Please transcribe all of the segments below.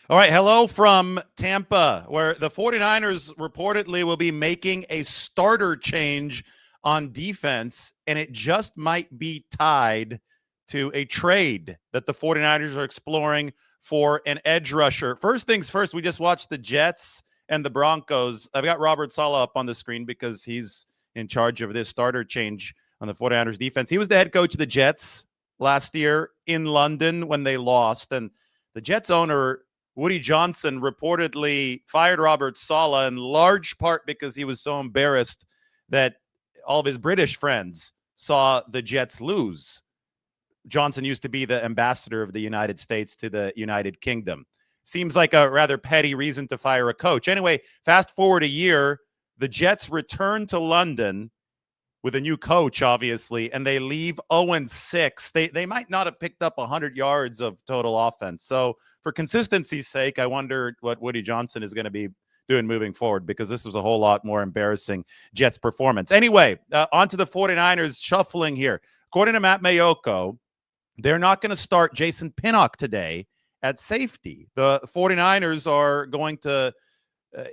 All right, hello from Tampa, where the 49ers reportedly will be making a starter change on defense, and it just might be tied to a trade that the 49ers are exploring for an edge rusher. First things first, we just watched the Jets and the Broncos. I've got Robert Saleh up on the screen because he's in charge of this starter change on the 49ers defense. He was the head coach of the Jets last year in London when they lost, and the Jets owner Woody Johnson reportedly fired Robert Saleh in large part because he was so embarrassed that all of his British friends saw the Jets lose. Johnson used to be the ambassador of the United States to the United Kingdom. Seems like a rather petty reason to fire a coach. Anyway, fast forward a year, the Jets return to London with a new coach, obviously, and they leave 0-6. They might not have picked up 100 yards of total offense. So for consistency's sake, I wonder what Woody Johnson is going to be doing moving forward, because this was a whole lot more embarrassing Jets performance. Anyway, on to the 49ers shuffling here. According to Matt Mayoko, they're not going to start Jason Pinnock today at safety. The 49ers are going to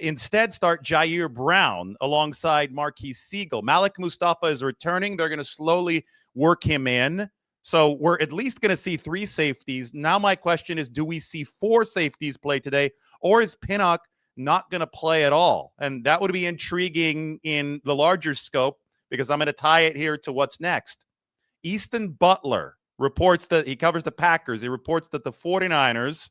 instead start Jair Brown alongside Marquise Siegel. Malik Mustafa is returning. They're going to slowly work him in. So we're at least going to see 3 safeties. Now my question is, do we see 4 safeties play today, or is Pinnock not going to play at all? And that would be intriguing in the larger scope, because I'm going to tie it here to what's next. Easton Butler reports that he covers the Packers. He reports that the 49ers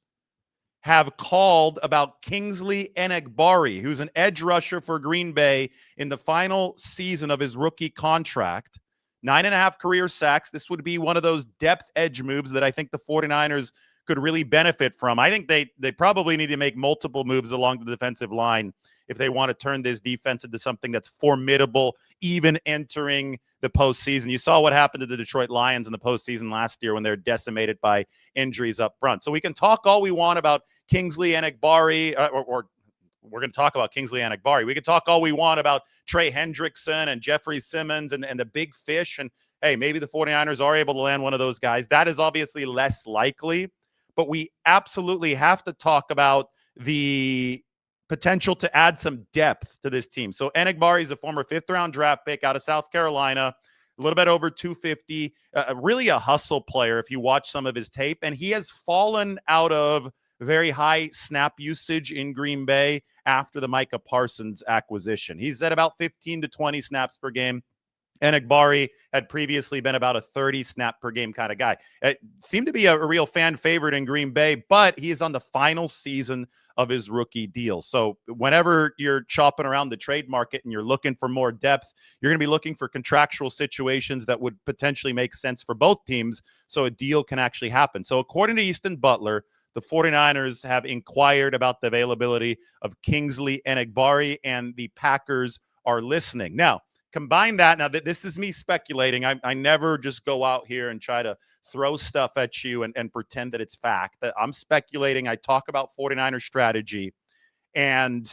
have called about Kingsley Enagbari, who's an edge rusher for Green Bay in the final season of his rookie contract. 9.5 career sacks. This would be one of those depth edge moves that I think the 49ers could really benefit from. I think they probably need to make multiple moves along the defensive line if they want to turn this defense into something that's formidable, even entering the postseason. You saw what happened to the Detroit Lions in the postseason last year when they're decimated by injuries up front. So we can talk all we want about Kingsley Enagbari, or we're going to talk about Kingsley Enagbari. We can talk all we want about Trey Hendrickson and Jeffrey Simmons and the big fish. And, hey, maybe the 49ers are able to land one of those guys. That is obviously less likely. But we absolutely have to talk about the potential to add some depth to this team. So Enagbari is a former 5th-round draft pick out of South Carolina, a little bit over 250, really a hustle player if you watch some of his tape. And he has fallen out of very high snap usage in Green Bay after the Micah Parsons acquisition. He's at about 15 to 20 snaps per game. Enagbari had previously been about a 30 snap per game kind of guy. It seemed to be a real fan favorite in Green Bay, but he is on the final season of his rookie deal. So whenever you're chopping around the trade market and you're looking for more depth, you're going to be looking for contractual situations that would potentially make sense for both teams so a deal can actually happen. So according to Easton Butler, the 49ers have inquired about the availability of Kingsley Enagbari, and the Packers are listening. Now, combine that. Now, this is me speculating. I never just go out here and try to throw stuff at you and pretend that it's fact. That I'm speculating. I talk about 49er strategy. And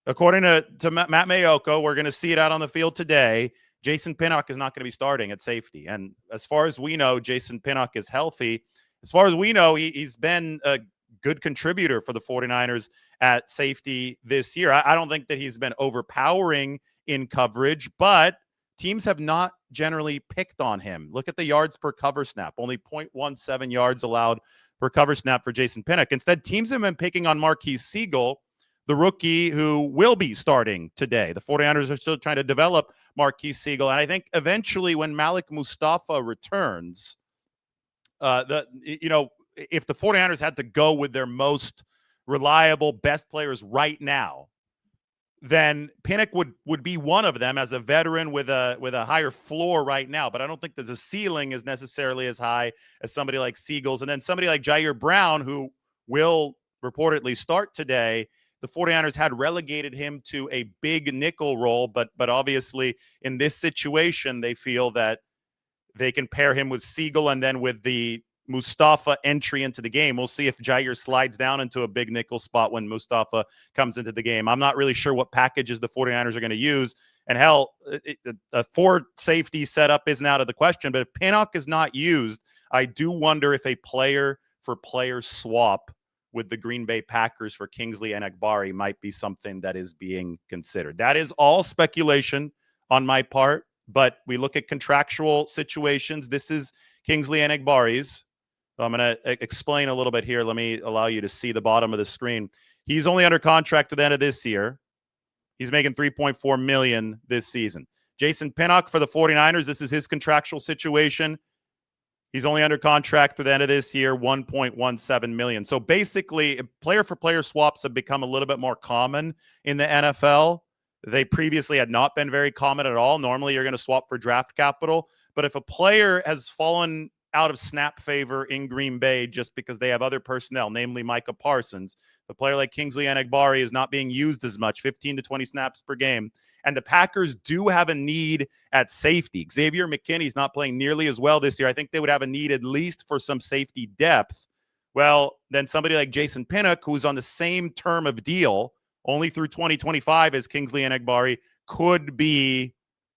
according to Matt Mayoko, we're going to see it out on the field today. Jason Pinnock is not going to be starting at safety. And as far as we know, Jason Pinnock is healthy. As far as we know, he's been a good contributor for the 49ers at safety this year. I don't think that he's been overpowering in coverage, but teams have not generally picked on him. Look at the yards per cover snap, only 0.17 yards allowed per cover snap for Jason Pinnock. Instead, teams have been picking on Marquise Siegel, the rookie who will be starting today. The 49ers are still trying to develop Marquise Siegel, and I think eventually when Malik Mustafa returns, if the 49ers had to go with their most reliable, best players right now, then Pinnock would be one of them as a veteran with a higher floor right now. But I don't think that the ceiling is necessarily as high as somebody like Siegel's. And then somebody like Jair Brown, who will reportedly start today. The 49ers had relegated him to a big nickel role, but obviously in this situation, they feel that they can pair him with Siegel, and then with the Mustafa entry into the game, we'll see if Jair slides down into a big nickel spot when Mustafa comes into the game. I'm not really sure what packages the 49ers are going to use. And hell, a 4 safety setup isn't out of the question. But if Pinnock is not used, I do wonder if a player-for-player swap with the Green Bay Packers for Kingsley Enagbare might be something that is being considered. That is all speculation on my part, but we look at contractual situations. This is Kingsley Enagbare's. So I'm going to explain a little bit here. Let me allow you to see the bottom of the screen. He's only under contract to the end of this year. He's making $3.4 million this season. Jason Pinnock for the 49ers, this is his contractual situation. He's only under contract to the end of this year, $1.17 million. So basically, player-for-player swaps have become a little bit more common in the NFL. They previously had not been very common at all. Normally, you're going to swap for draft capital. But if a player has fallen out of snap favor in Green Bay just because they have other personnel, namely Micah Parsons, a player like Kingsley Enagbare is not being used as much, 15 to 20 snaps per game. And the Packers do have a need at safety. Xavier McKinney's not playing nearly as well this year. I think they would have a need at least for some safety depth. Well, then somebody like Jason Pinnock, who's on the same term of deal, only through 2025 as Kingsley Enagbare, could be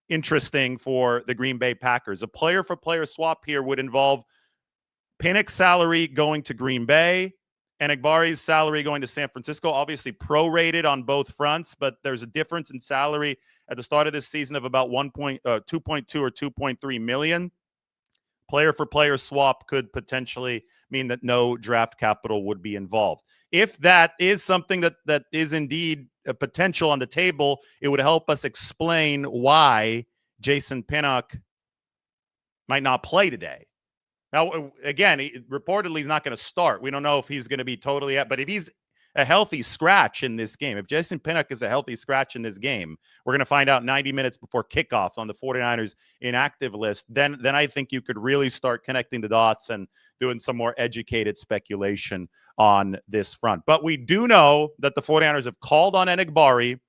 interesting for the Green Bay Packers. A player-for-player swap here would involve Pinnock's salary going to Green Bay, Enagbare's salary going to San Francisco, obviously prorated on both fronts, but there's a difference in salary at the start of this season of about 2.2 or 2.3 million. Player-for-player swap could potentially mean that no draft capital would be involved. If that is something that is indeed a potential on the table, it would help us explain why Jason Pinnock might not play today. Now, again, reportedly he's not going to start. We don't know if he's going to be totally out, but if he's a healthy scratch in this game, if Jason Pinnock is a healthy scratch in this game, we're going to find out 90 minutes before kickoff on the 49ers inactive list, then I think you could really start connecting the dots and doing some more educated speculation on this front. But we do know that the 49ers have called on Enagbare.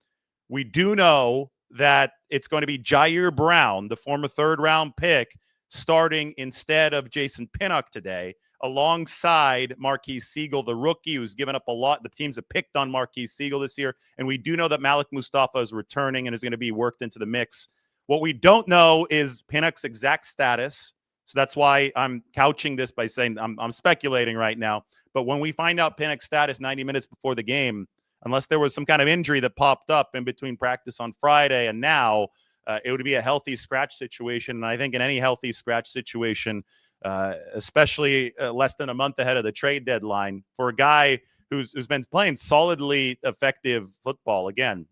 We do know that it's going to be Jair Brown, the former third-round pick, starting instead of Jason Pinnock today, alongside Marquise Siegel, the rookie, who's given up a lot. The teams have picked on Marquise Siegel this year, and we do know that Malik Mustafa is returning and is going to be worked into the mix. What we don't know is Pinnock's exact status, so that's why I'm couching this by saying I'm speculating right now. But when we find out Pinnock's status 90 minutes before the game, unless there was some kind of injury that popped up in between practice on Friday and now, it would be a healthy scratch situation. And I think in any healthy scratch situation, especially less than a month ahead of the trade deadline, for a guy who's been playing solidly effective football. Again,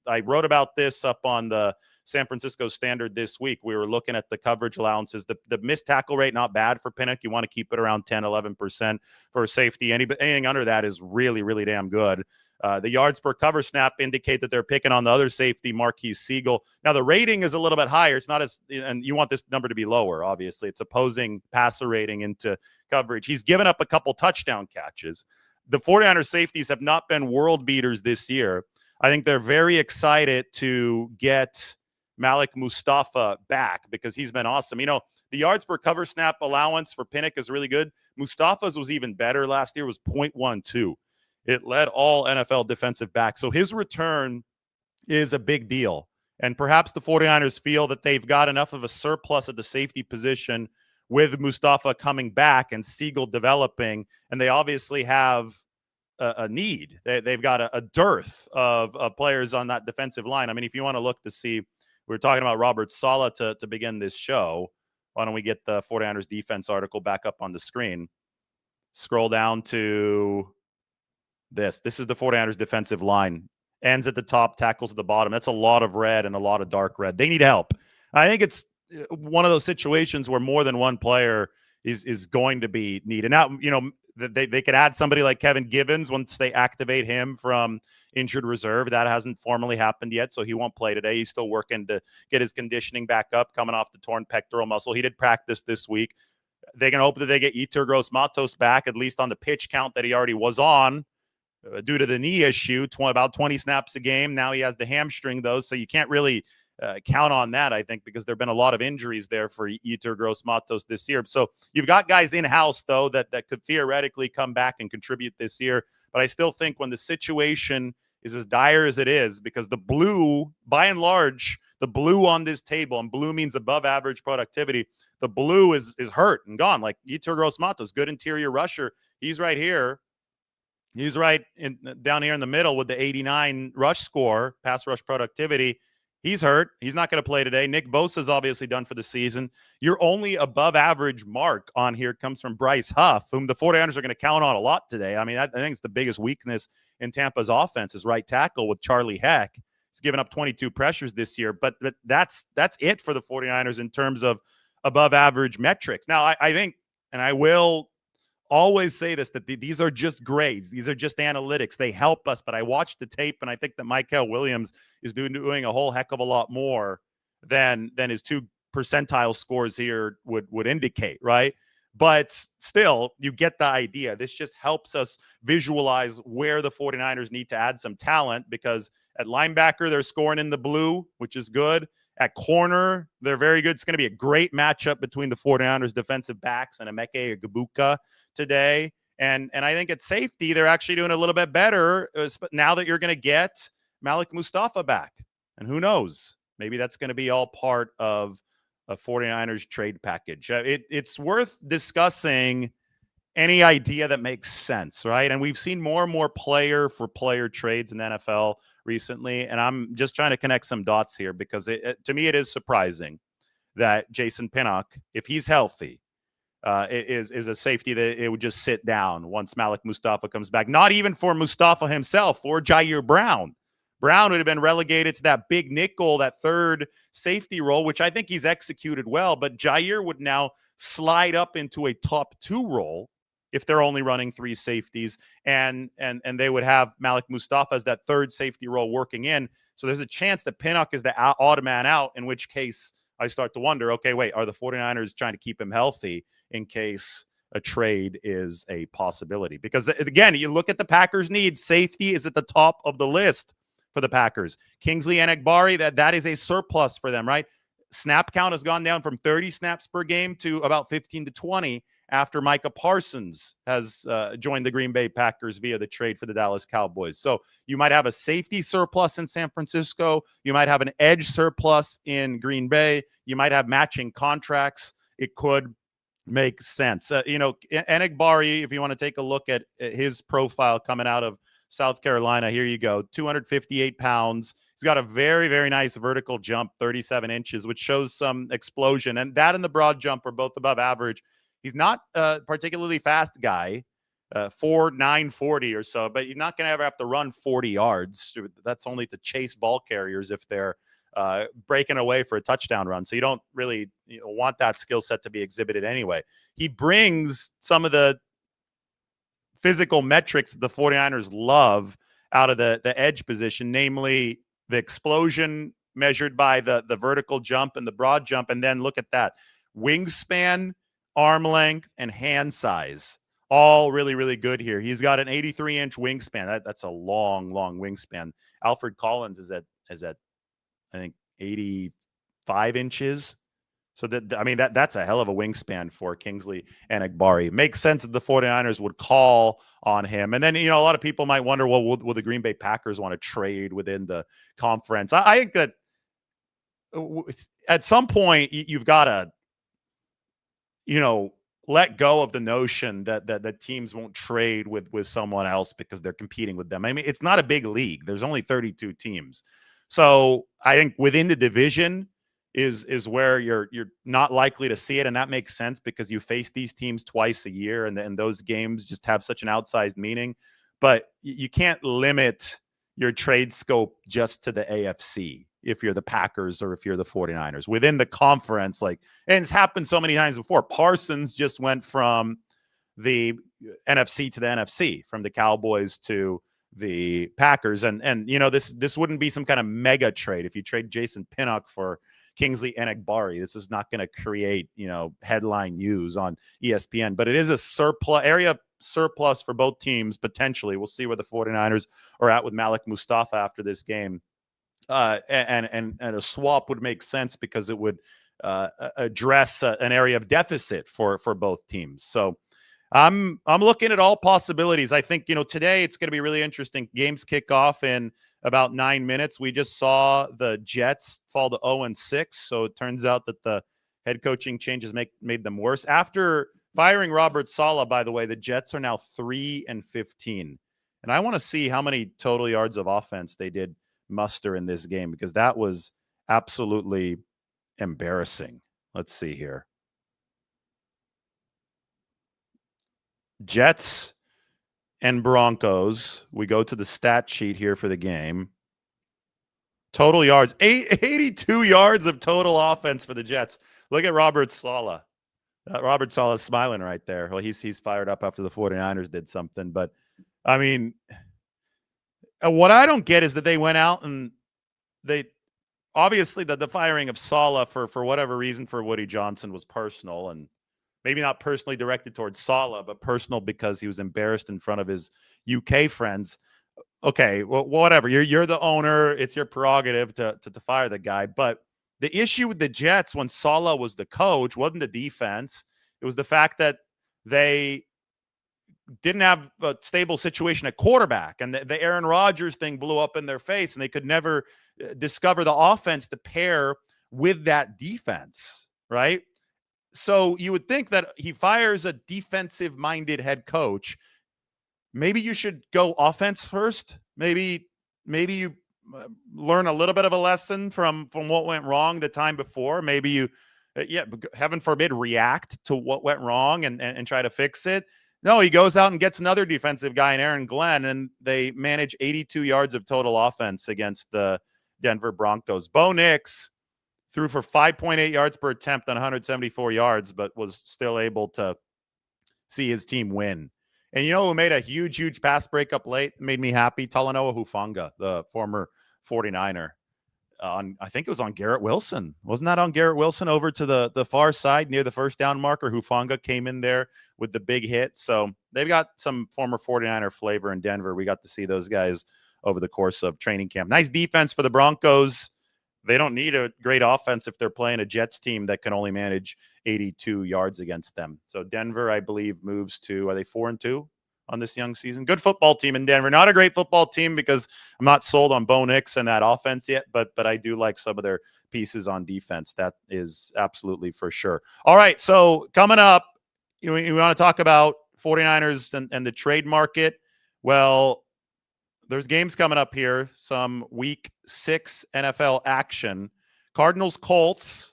I wrote about this up on the San Francisco Standard this week. We were looking at the coverage allowances. The missed tackle rate, not bad for Pinnock. You want to keep it around 10, 11% for safety. Anything under that is really, really damn good. The yards per cover snap indicate that they're picking on the other safety, Marquise Siegel. Now, the rating is a little bit higher. It's not as, and you want this number to be lower, obviously. It's opposing passer rating into coverage. He's given up a couple touchdown catches. The 49ers safeties have not been world beaters this year. I think they're very excited to get Malik Mustafa back because he's been awesome. You know, the yards per cover snap allowance for Pinnock is really good. Mustafa's was even better last year, was 0.12. It led all NFL defensive backs. So his return is a big deal. And perhaps the 49ers feel that they've got enough of a surplus at the safety position with Mustafa coming back and Siegel developing. And they obviously have a need. They've got a dearth of players on that defensive line. I mean, if you want to look to see, we were talking about Robert Saleh to begin this show. Why don't we get the 49ers defense article back up on the screen? Scroll down to this. This is the 49ers defensive line. Ends at the top, tackles at the bottom. That's a lot of red and a lot of dark red. They need help. I think it's one of those situations where more than one player is going to be needed. Now, you know, they could add somebody like Kevin Givens once they activate him from injured reserve. That hasn't formally happened yet, so he won't play today. He's still working to get his conditioning back up, coming off the torn pectoral muscle. He did practice this week. They can hope that they get Yetur Gross-Matos back, at least on the pitch count that he already was on. Due to the knee issue, about 20 snaps a game. Now he has the hamstring, though, so you can't really count on that, I think, because there have been a lot of injuries there for Yetur Gross-Matos this year. So you've got guys in-house, though, that could theoretically come back and contribute this year. But I still think when the situation is as dire as it is, because the blue, by and large, the blue on this table, and blue means above average productivity, the blue is hurt and gone. Like Yetur Gross-Matos, good interior rusher. He's right here. He's right down here in the middle with the 89 rush score, pass rush productivity. He's hurt. He's not going to play today. Nick Bosa's obviously done for the season. Your only above average mark on here comes from Bryce Huff, whom the 49ers are going to count on a lot today. I mean, I think it's the biggest weakness in Tampa's offense is right tackle with Charlie Heck. He's given up 22 pressures this year, but that's it for the 49ers in terms of above average metrics. Now, I think, and I will always say this, that these are just grades. These are just analytics. They help us. But I watched the tape, and I think that Michael Williams is doing a whole heck of a lot more than his 2 percentile scores here would indicate, right? But still, you get the idea. This just helps us visualize where the 49ers need to add some talent, because at linebacker, they're scoring in the blue, which is good. At corner, they're very good. It's going to be a great matchup between the 49ers defensive backs and Emeka Egbuka today. And I think at safety, they're actually doing a little bit better now that you're going to get Malik Mustafa back. And who knows? Maybe that's going to be all part of a 49ers trade package. It's worth discussing any idea that makes sense, right? And we've seen more and more player for player trades in the NFL recently. And I'm just trying to connect some dots here, because to me, it is surprising that Jason Pinnock, if he's healthy, is a safety that it would just sit down once Malik Mustafa comes back. Not even for Mustafa himself, or Jair Brown. Brown would have been relegated to that big nickel, that third safety role, which I think he's executed well. But Jair would now slide up into a top 2 role if they're only running 3 safeties, and they would have Malik Mustafa as that third safety role working in. So there's a chance that Pinnock is the odd man out, in which case I start to wonder, okay, wait, are the 49ers trying to keep him healthy in case a trade is a possibility? Because, again, you look at the Packers' needs. Safety is at the top of the list for the Packers. Kingsley Enagbari, that is a surplus for them, right? Snap count has gone down from 30 snaps per game to about 15 to 20 after Micah Parsons has joined the Green Bay Packers via the trade for the Dallas Cowboys. So you might have a safety surplus in San Francisco. You might have an edge surplus in Green Bay. You might have matching contracts. It could make sense. Enagbari, if you want to take a look at his profile coming out of South Carolina, here you go, 258 pounds. He's got a very, very nice vertical jump, 37 inches, which shows some explosion. And that and the broad jump are both above average. He's not a particularly fast guy, 4.940 or so, but you're not going to ever have to run 40 yards. That's only to chase ball carriers if they're breaking away for a touchdown run. So you don't really want that skill set to be exhibited anyway. He brings some of the physical metrics that the 49ers love out of the edge position, namely the explosion measured by the vertical jump and the broad jump. And then look at that. Wingspan, arm length, and hand size. All really, really good here. He's got an 83-inch wingspan. That's a long, long wingspan. Alfred Collins is at I think 85 inches. So that's a hell of a wingspan for Kingsley Enagbari. Makes sense that the 49ers would call on him. And then, a lot of people might wonder, well, will the Green Bay Packers want to trade within the conference? I think that at some point you've got to, let go of the notion that teams won't trade with someone else because they're competing with them. I mean, it's not a big league. There's only 32 teams. So I think within the division is where you're not likely to see it. And that makes sense because you face these teams twice a year, and those games just have such an outsized meaning. But you can't limit your trade scope just to the AFC if you're the Packers or if you're the 49ers. Within the conference, and it's happened so many times before. Parsons just went from the NFC to the NFC, from the Cowboys to the Packers. And this wouldn't be some kind of mega trade. If you trade Jason Pinnock for Kingsley Enagbari, this is not going to create, headline news on ESPN, but it is a area surplus for both teams, potentially. We'll see where the 49ers are at with Malik Mustafa after this game. And a swap would make sense because it would address an area of deficit for both teams. So I'm looking at all possibilities. I think, today it's going to be really interesting. Games kick off in about 9 minutes. We just saw the Jets fall to 0-6. So it turns out that the head coaching changes made them worse. After firing Robert Saleh, by the way, the Jets are now 3-15 And I want to see how many total yards of offense they did muster in this game, because that was absolutely embarrassing. Let's see here. Jets and Broncos. We go to the stat sheet here for the game. Total yards, 82 yards of total offense for the Jets. Look at Robert Saleh. Robert Saleh's smiling right there. Well, he's fired up after the 49ers did something. But, I mean, what I don't get is that they went out and they obviously the firing of Saleh for whatever reason for Woody Johnson was personal, and maybe not personally directed towards Saleh, but personal because he was embarrassed in front of his UK friends. Okay, well, whatever. You're the owner. It's your prerogative to fire the guy. But the issue with the Jets when Saleh was the coach wasn't the defense. It was the fact that they didn't have a stable situation at quarterback, and the Aaron Rodgers thing blew up in their face, and they could never discover the offense to pair with that defense, right? So you would think that he fires a defensive-minded head coach. Maybe you should go offense first. Maybe you learn a little bit of a lesson from what went wrong the time before. Maybe you, heaven forbid, react to what went wrong and try to fix it. No, he goes out and gets another defensive guy in Aaron Glenn, and they manage 82 yards of total offense against the Denver Broncos. Bo Nix threw for 5.8 yards per attempt on 174 yards, but was still able to see his team win. And you know who made a huge pass breakup late? Made me happy. Talanoa Hufanga, the former 49er. I think it was on Garrett Wilson. Wasn't that on Garrett Wilson over to the far side near the first down marker? Hufanga came in there with the big hit. So they've got some former 49er flavor in Denver. We got to see those guys over the course of training camp. Nice defense for the Broncos. They don't need a great offense if they're playing a Jets team that can only manage 82 yards against them. So Denver, I believe, moves to, are they 4-2 on this young season? Good football team in Denver. Not a great football team because I'm not sold on Bo Nix and that offense yet, but I do like some of their pieces on defense. That is absolutely for sure. All right, so coming up, you want to talk about 49ers and the trade market. Well, there's games coming up here, some week 6 NFL action. Cardinals Colts.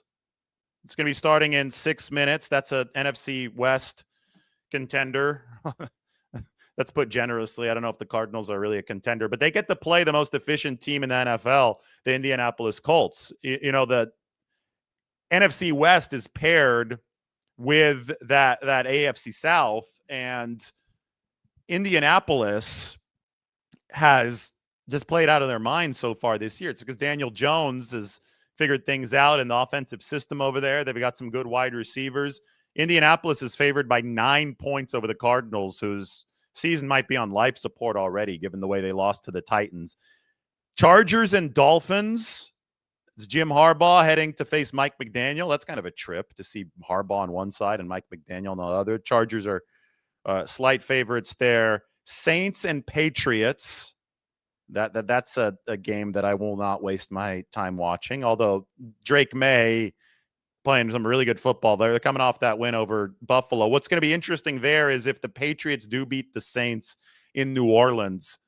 It's going to be starting in 6 minutes. That's a NFC West contender. That's put generously. I don't know if the Cardinals are really a contender, but they get to play the most efficient team in the NFL, the Indianapolis Colts. You know, the NFC West is paired with that AFC South, and Indianapolis has just played out of their minds so far this year. It's because Daniel Jones has figured things out in the offensive system over there. They've got some good wide receivers. Indianapolis is favored by 9 points over the Cardinals, whose season might be on life support already, given the way they lost to the Titans. Chargers and Dolphins. It's Jim Harbaugh heading to face Mike McDaniel. That's kind of a trip to see Harbaugh on one side and Mike McDaniel on the other. Chargers are slight favorites there. Saints and Patriots. That's a game that I will not waste my time watching. Although Drake May playing some really good football. They're coming off that win over Buffalo. What's going to be interesting there is if the Patriots do beat the Saints in New Orleans,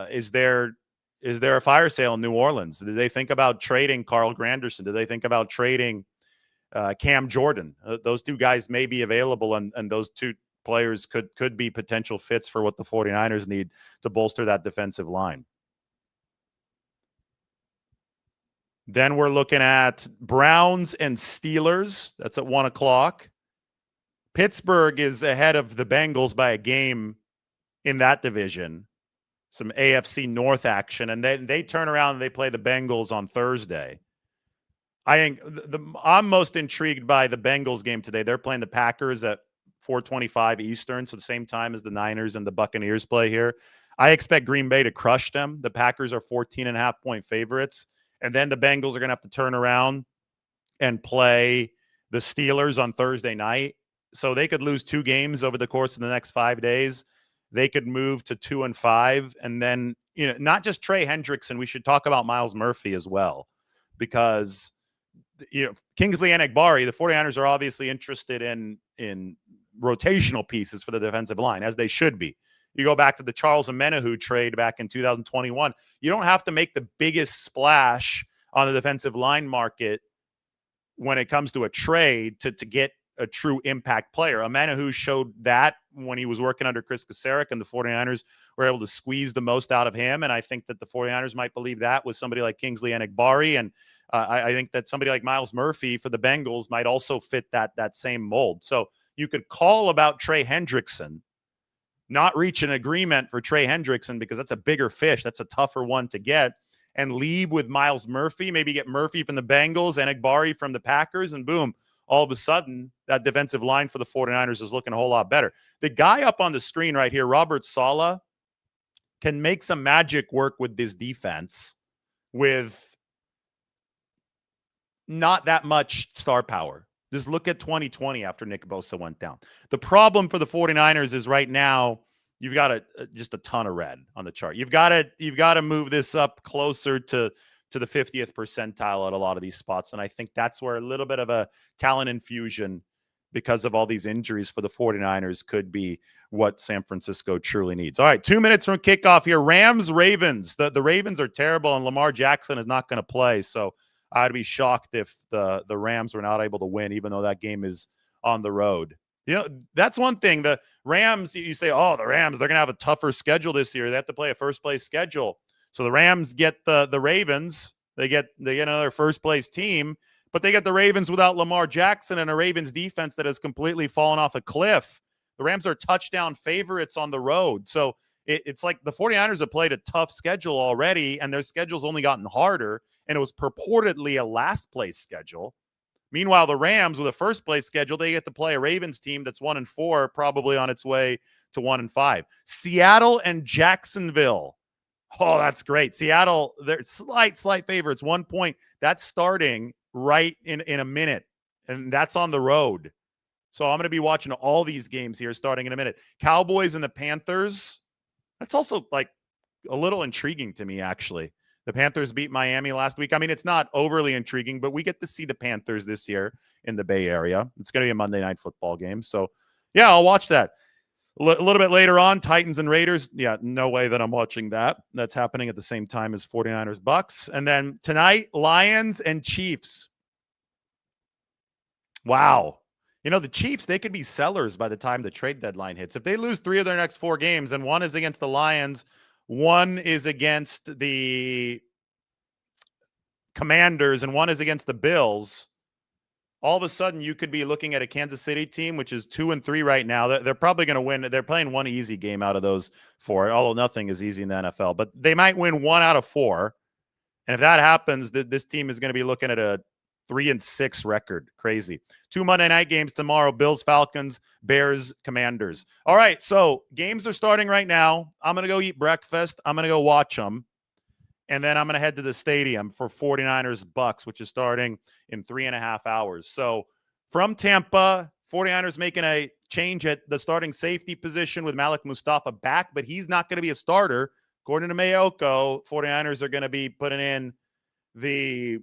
is there a fire sale in New Orleans? Do they think about trading Carl Granderson? Do they think about trading Cam Jordan? Those two guys may be available, and those two players could be potential fits for what the 49ers need to bolster that defensive line. Then we're looking at Browns and Steelers. That's at 1 o'clock. Pittsburgh is ahead of the Bengals by a game in that division. Some AFC North action. And then they turn around and they play the Bengals on Thursday. I think I'm most intrigued by the Bengals game today. They're playing the Packers at 4:25 Eastern, so the same time as the Niners and the Buccaneers play here. I expect Green Bay to crush them. The Packers are 14.5-point favorites. And then the Bengals are going to have to turn around and play the Steelers on Thursday night. So they could lose 2 games over the course of the next 5 days. They could move to 2-5. And then, not just Trey Hendrickson. We should talk about Miles Murphy as well, because, Kingsley Enagbari, the 49ers are obviously interested in rotational pieces for the defensive line, as they should be. You go back to the Charles Omenihu trade back in 2021. You don't have to make the biggest splash on the defensive line market when it comes to a trade to get a true impact player. Omenihu showed that when he was working under Chris Kasarik, and the 49ers were able to squeeze the most out of him. And I think that the 49ers might believe that with somebody like Kingsley Enagbari. And I think that somebody like Miles Murphy for the Bengals might also fit that same mold. So you could call about Trey Hendrickson, not reach an agreement for Trey Hendrickson because that's a bigger fish. That's a tougher one to get, and leave with Miles Murphy, maybe get Murphy from the Bengals and Enagbari from the Packers, and boom, all of a sudden that defensive line for the 49ers is looking a whole lot better. The guy up on the screen right here, Robert Saleh, can make some magic work with this defense with not that much star power. Just look at 2020 after Nick Bosa went down. The problem for the 49ers is right now you've got just a ton of red on the chart. You've got to move this up closer to the 50th percentile at a lot of these spots. And I think that's where a little bit of a talent infusion because of all these injuries for the 49ers could be what San Francisco truly needs. All right, 2 minutes from kickoff here. Rams, Ravens. The Ravens are terrible, and Lamar Jackson is not going to play. So I'd be shocked if the Rams were not able to win, even though that game is on the road. You know, that's one thing. The Rams, you say, oh, the Rams, they're going to have a tougher schedule this year. They have to play a first-place schedule. So the Rams get the Ravens. They get another first-place team, but they get the Ravens without Lamar Jackson and a Ravens defense that has completely fallen off a cliff. The Rams are touchdown favorites on the road. So it's like the 49ers have played a tough schedule already, and their schedule's only gotten harder, and it was purportedly a last-place schedule. Meanwhile, the Rams with a first-place schedule, they get to play a Ravens team that's 1-4, probably on its way to 1-5. Seattle and Jacksonville. Oh, that's great. Seattle, they're slight favorites, 1 point. That's starting right in a minute, and that's on the road. So I'm going to be watching all these games here starting in a minute. Cowboys and the Panthers. That's also like a little intriguing to me, actually. The Panthers beat Miami last week. I mean, it's not overly intriguing, but we get to see the Panthers this year in the Bay Area. It's going to be a Monday Night Football game. So, yeah, I'll watch that. A little bit later on, Titans and Raiders. Yeah, no way that I'm watching that. That's happening at the same time as 49ers Bucks. And then tonight, Lions and Chiefs. Wow. You know, the Chiefs, they could be sellers by the time the trade deadline hits. If they lose 3 of their next 4 games, and one is against the Lions, one is against the Commanders, and one is against the Bills, all of a sudden you could be looking at a Kansas City team, which is 2-3 right now. They're probably going to win. They're playing one easy game out of those 4, although nothing is easy in the NFL. But they might win 1 out of 4. And if that happens, this team is going to be looking at a 3-6 record. Crazy. 2 Monday night games tomorrow. Bills, Falcons, Bears, Commanders. All right, so games are starting right now. I'm going to go eat breakfast. I'm going to go watch them. And then I'm going to head to the stadium for 49ers Bucks, which is starting in 3.5 hours. So from Tampa, 49ers making a change at the starting safety position with Malik Mustafa back, but he's not going to be a starter. According to Mayoko, 49ers are going to be putting in the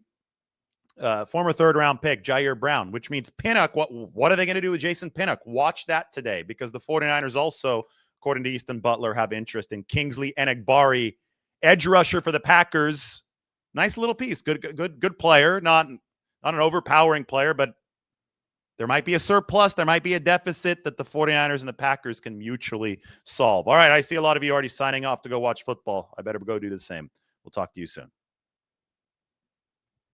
former third-round pick, Jair Brown, which means Pinnock. What are they going to do with Jason Pinnock? Watch that today, because the 49ers also, according to Easton Butler, have interest in Kingsley Enagbari, edge rusher for the Packers. Nice little piece. Good player. Not an overpowering player, but there might be a surplus. There might be a deficit that the 49ers and the Packers can mutually solve. All right, I see a lot of you already signing off to go watch football. I better go do the same. We'll talk to you soon.